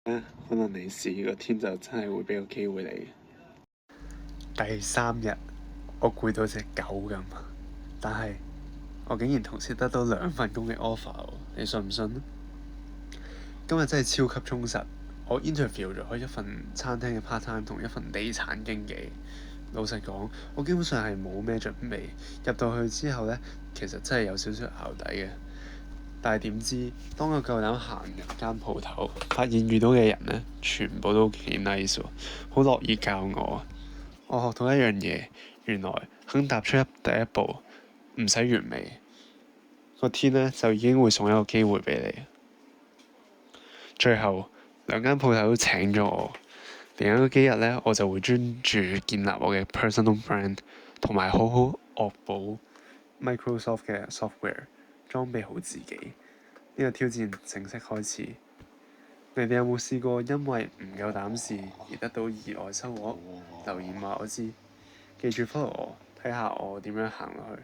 可能你試個天就真係會俾個機會你。第3日，我攰到隻狗咁，但係我竟然同時得到2份工嘅 offer 喎，你信唔信？今日真係超級充實，我 interview 咗一份餐廳嘅 part time 同一份地產經紀。老實講，我基本上係冇咩準備，入到去之後呢，其實真係有少少淆底嘅。但係點知，當我夠膽行入間鋪頭，發現遇到嘅人呢，全部都幾 nice 喎，好樂意教我。我學到一樣嘢，原來肯踏出第一步，唔使完美，個天呢就已經會送一個機會俾你。最後2間鋪頭都請咗我，嚟緊嗰幾日呢，我就會專注建立我嘅 personal brand，同埋好好惡補 Microsoft 嘅 software，裝備好自己。呢個挑戰正式開始。你哋有冇試過因為唔夠膽試而得到意外收穫？留言話我知。記住 follow我，睇下我點樣行落去。